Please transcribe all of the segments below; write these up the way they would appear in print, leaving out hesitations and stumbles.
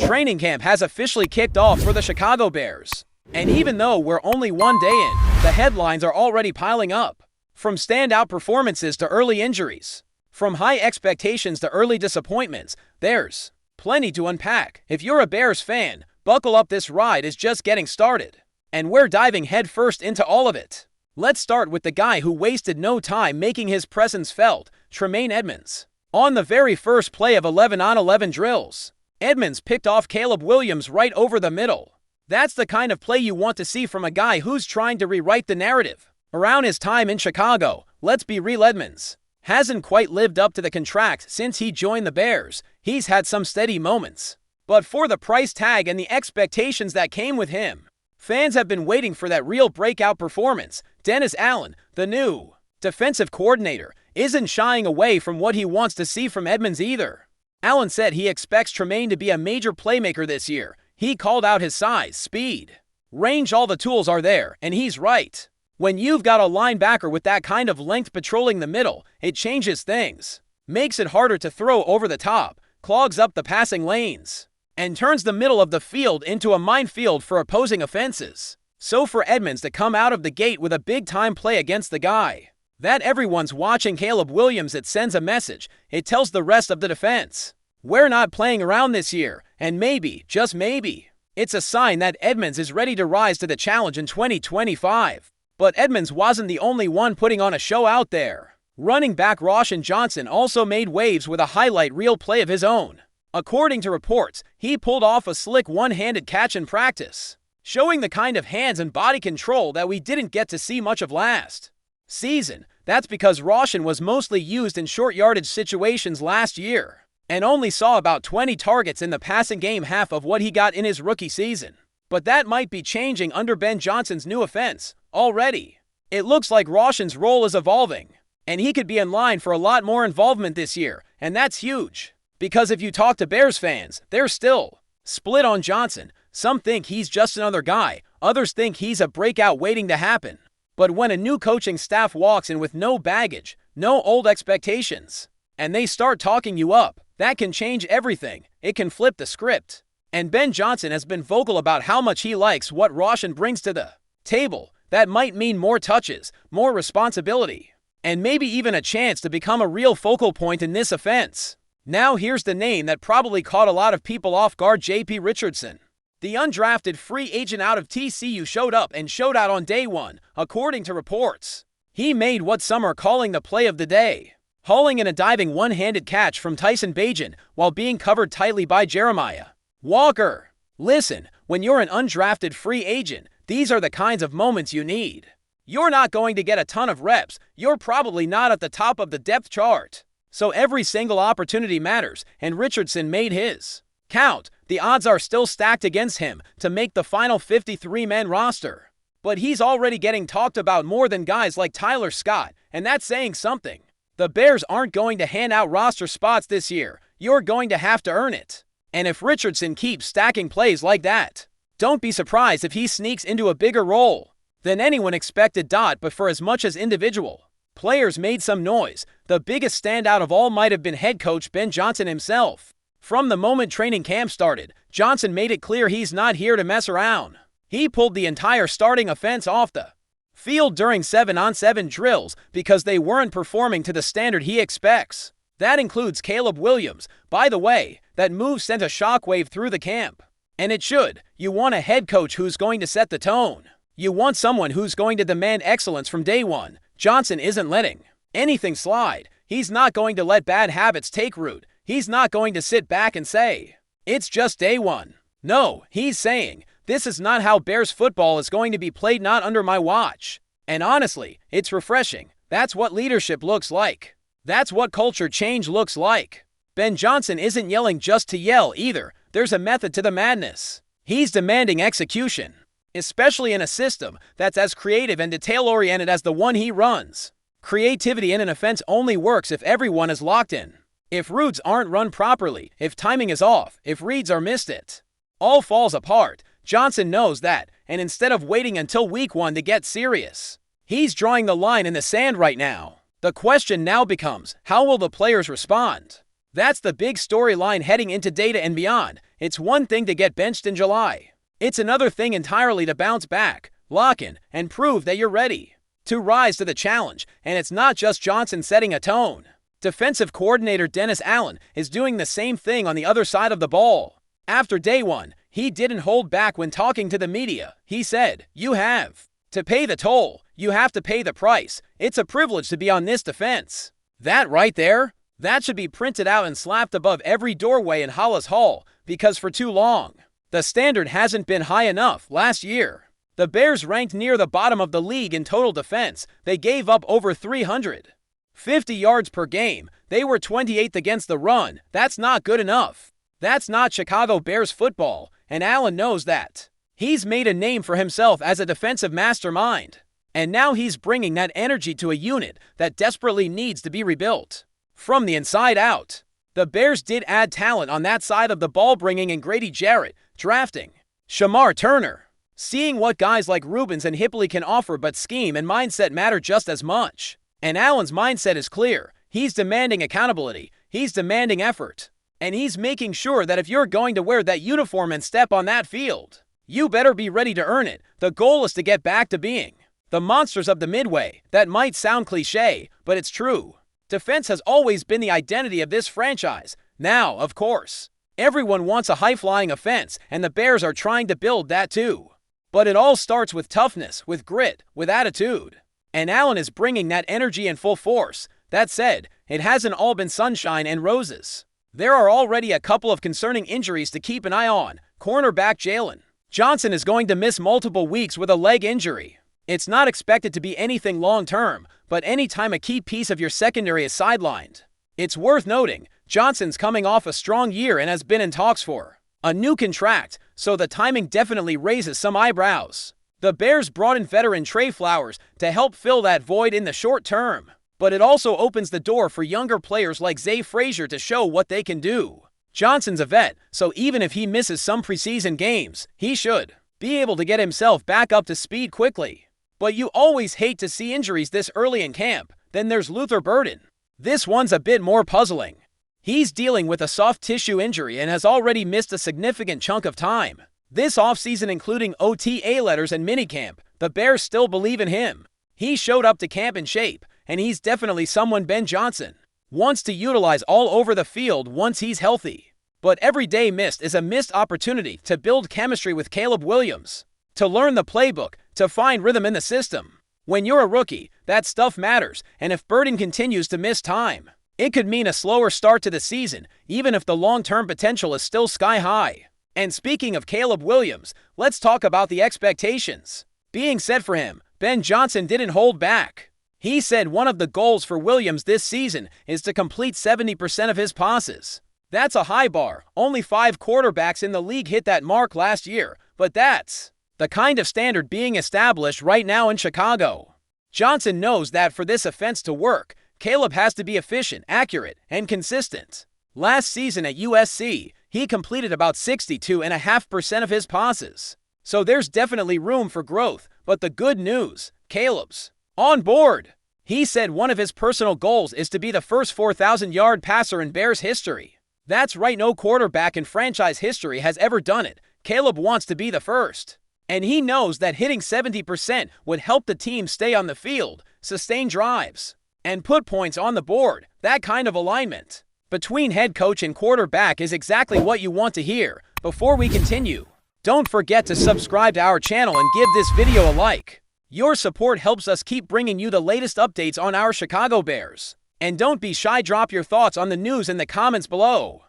Training camp has officially kicked off for the Chicago Bears. And even though we're only one day in, the headlines are already piling up. From standout performances to early injuries, from high expectations to early disappointments, there's plenty to unpack. If you're a Bears fan, buckle up, this ride is just getting started. And we're diving headfirst into all of it. Let's start with the guy who wasted no time making his presence felt, Tremaine Edmunds. On the very first play of 11-on-11 drills, Edmunds picked off Caleb Williams right over the middle. That's the kind of play you want to see from a guy who's trying to rewrite the narrative. Around his time in Chicago, let's be real, Edmunds hasn't quite lived up to the contract since he joined the Bears. He's had some steady moments, but for the price tag and the expectations that came with him, fans have been waiting for that real breakout performance. Dennis Allen, the new defensive coordinator, isn't shying away from what he wants to see from Edmunds either. Allen said he expects Tremaine to be a major playmaker this year. He called out his size, speed, range, all the tools are there, and he's right. When you've got a linebacker with that kind of length patrolling the middle, it changes things, makes it harder to throw over the top, clogs up the passing lanes, and turns the middle of the field into a minefield for opposing offenses. So for Edmunds to come out of the gate with a big-time play against the guy that everyone's watching, Caleb Williams, it sends a message. It tells the rest of the defense, we're not playing around this year, and maybe, just maybe, it's a sign that Edmunds is ready to rise to the challenge in 2025. But Edmunds wasn't the only one putting on a show out there. Running back Roschon Johnson also made waves with a highlight reel play of his own. According to reports, he pulled off a slick one-handed catch in practice, showing the kind of hands and body control that we didn't get to see much of last season. That's because Roschon was mostly used in short yardage situations last year, and only saw about 20 targets in the passing game, half of what he got in his rookie season. But that might be changing under Ben Johnson's new offense. Already, it looks like Roschon's role is evolving, and he could be in line for a lot more involvement this year, and that's huge. Because if you talk to Bears fans, they're still split on Johnson. Some think he's just another guy, others think he's a breakout waiting to happen. But when a new coaching staff walks in with no baggage, no old expectations, and they start talking you up, that can change everything. It can flip the script. And Ben Johnson has been vocal about how much he likes what Roschon brings to the table. That might mean more touches, more responsibility, and maybe even a chance to become a real focal point in this offense. Now here's the name that probably caught a lot of people off guard. J.P. Richardson, the undrafted free agent out of TCU, showed up and showed out on day one, according to reports. He made what some are calling the play of the day, hauling in a diving one-handed catch from Tyson Bagent while being covered tightly by Jeremiah Walker. Listen, when you're an undrafted free agent, these are the kinds of moments you need. You're not going to get a ton of reps. You're probably not at the top of the depth chart. So every single opportunity matters, and Richardson made his count. The odds are still stacked against him to make the final 53-man roster. But he's already getting talked about more than guys like Tyler Scott, and that's saying something. The Bears aren't going to hand out roster spots this year. You're going to have to earn it. And if Richardson keeps stacking plays like that, don't be surprised if he sneaks into a bigger role than anyone expected. But for as much as individual players made some noise, the biggest standout of all might have been head coach Ben Johnson himself. From the moment training camp started, Johnson made it clear he's not here to mess around. He pulled the entire starting offense off the field during 7-on-7 drills because they weren't performing to the standard he expects. That includes Caleb Williams. By the way, that move sent a shockwave through the camp. And it should. You want a head coach who's going to set the tone. You want someone who's going to demand excellence from day one. Johnson isn't letting anything slide. He's not going to let bad habits take root. He's not going to sit back and say, it's just day one. No, he's saying, this is not how Bears football is going to be played, not under my watch. And honestly, it's refreshing. That's what leadership looks like. That's what culture change looks like. Ben Johnson isn't yelling just to yell either. There's a method to the madness. He's demanding execution, especially in a system that's as creative and detail-oriented as the one he runs. Creativity in an offense only works if everyone is locked in. If routes aren't run properly, if timing is off, if reads are missed, it all falls apart. Johnson knows that, and instead of waiting until week one to get serious, he's drawing the line in the sand right now. The question now becomes, how will the players respond? That's the big storyline heading into data and beyond. It's one thing to get benched in July. It's another thing entirely to bounce back, lock in, and prove that you're ready to rise to the challenge. And it's not just Johnson setting a tone. Defensive coordinator Dennis Allen is doing the same thing on the other side of the ball. After day one, he didn't hold back when talking to the media. He said, "You have to pay the toll. You have to pay the price. It's a privilege to be on this defense." That right there, that should be printed out and slapped above every doorway in Hollis Hall, because for too long, the standard hasn't been high enough. Last year, the Bears ranked near the bottom of the league in total defense. They gave up over 350 yards per game. They were 28th against the run. That's not good enough. That's not Chicago Bears football, and Allen knows that. He's made a name for himself as a defensive mastermind, and now he's bringing that energy to a unit that desperately needs to be rebuilt from the inside out. The Bears did add talent on that side of the ball, bringing in Grady Jarrett, drafting Shamar Turner, seeing what guys like Rubens and Hipley can offer, but scheme and mindset matter just as much. And Allen's mindset is clear. He's demanding accountability. He's demanding effort. And he's making sure that if you're going to wear that uniform and step on that field, you better be ready to earn it. The goal is to get back to being the monsters of the Midway. That might sound cliche, but it's true. Defense has always been the identity of this franchise. Now, of course, everyone wants a high-flying offense, and the Bears are trying to build that too. But it all starts with toughness, with grit, with attitude. And Allen is bringing that energy in full force. That said, it hasn't all been sunshine and roses. There are already a couple of concerning injuries to keep an eye on. Cornerback Jalen Johnson is going to miss multiple weeks with a leg injury. It's not expected to be anything long-term, but anytime a key piece of your secondary is sidelined, it's worth noting Johnson's coming off a strong year and has been in talks for a new contract, so the timing definitely raises some eyebrows. The Bears brought in veteran Trey Flowers to help fill that void in the short term, but it also opens the door for younger players like Zay Frazier to show what they can do. Johnson's a vet, so even if he misses some preseason games, he should be able to get himself back up to speed quickly. But you always hate to see injuries this early in camp. Then there's Luther Burden. This one's a bit more puzzling. He's dealing with a soft tissue injury and has already missed a significant chunk of time this offseason, including OTA letters and minicamp. The Bears still believe in him. He showed up to camp in shape, and he's definitely someone Ben Johnson wants to utilize all over the field once he's healthy. But every day missed is a missed opportunity to build chemistry with Caleb Williams, to learn the playbook, to find rhythm in the system. When you're a rookie, that stuff matters, and if Burden continues to miss time, it could mean a slower start to the season, even if the long-term potential is still sky high. And speaking of Caleb Williams, let's talk about the expectations being set for him. Ben Johnson didn't hold back. He said one of the goals for Williams this season is to complete 70% of his passes. That's a high bar. Only 5 quarterbacks in the league hit that mark last year, but that's the kind of standard being established right now in Chicago. Johnson knows that for this offense to work, Caleb has to be efficient, accurate, and consistent. Last season at USC, he completed about 62.5% of his passes. So there's definitely room for growth, but the good news, Caleb's on board. He said one of his personal goals is to be the first 4,000-yard passer in Bears history. That's right, no quarterback in franchise history has ever done it. Caleb wants to be the first. And he knows that hitting 70% would help the team stay on the field, sustain drives, and put points on the board. That kind of alignment between head coach and quarterback is exactly what you want to hear. Before we continue, don't forget to subscribe to our channel and give this video a like. Your support helps us keep bringing you the latest updates on our Chicago Bears. And don't be shy, drop your thoughts on the news in the comments below.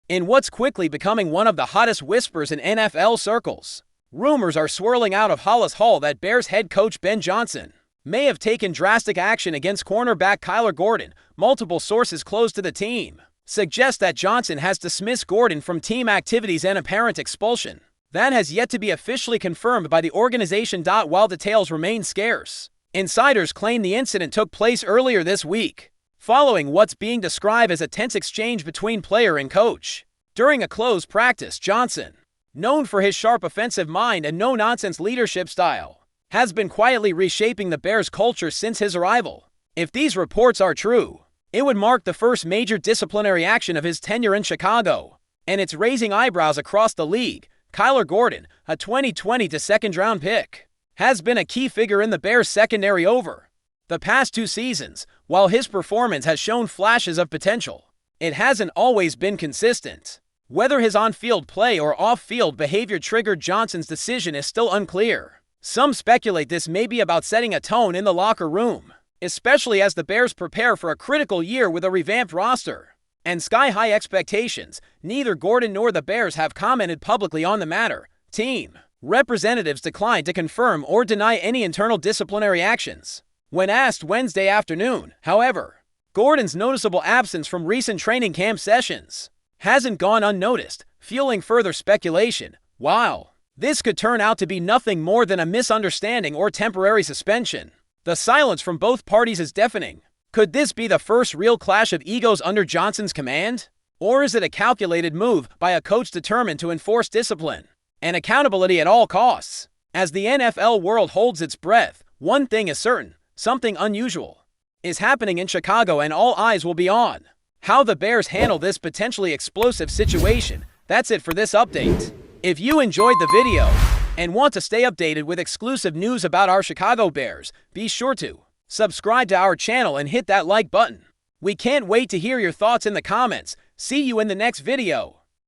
In what's quickly becoming one of the hottest whispers in NFL circles, rumors are swirling out of Hollis Hall that Bears head coach Ben Johnson may have taken drastic action against cornerback KYLER Gordon. Multiple sources close to the team suggest that Johnson has dismissed Gordon from team activities and apparent expulsion. That has yet to be officially confirmed by the organization. While details remain scarce, insiders claim the incident took place earlier this week, following what's being described as a tense exchange between player and coach. During a closed practice, Johnson, known for his sharp offensive mind and no-nonsense leadership style, has been quietly reshaping the Bears' culture since his arrival. If these reports are true, It would mark the first major disciplinary action of his tenure in Chicago, and it's raising eyebrows across the league. KYLER Gordon, a 2020 second-round pick, has been a key figure in the Bears' secondary over the past 2 seasons. While his performance has shown flashes of potential, it hasn't always been consistent. Whether his on-field play or off-field behavior triggered Johnson's decision is still unclear. Some speculate this may be about setting a tone in the locker room, especially as the Bears prepare for a critical year with a revamped roster and sky-high expectations. Neither Gordon nor the Bears have commented publicly on the matter. Team representatives declined to confirm or deny any internal disciplinary actions. When asked Wednesday afternoon, however, Gordon's noticeable absence from recent training camp sessions hasn't gone unnoticed, fueling further speculation. While this could turn out to be nothing more than a misunderstanding or temporary suspension, the silence from both parties is deafening. Could this be the first real clash of egos under Johnson's command? Or is it a calculated move by a coach determined to enforce discipline and accountability at all costs? As the NFL world holds its breath, one thing is certain: something unusual is happening in Chicago, and all eyes will be on how the Bears handle this potentially explosive situation. That's it for this update. If you enjoyed the video and want to stay updated with exclusive news about our Chicago Bears, be sure to subscribe to our channel and hit that like button. We can't wait to hear your thoughts in the comments. See you in the next video.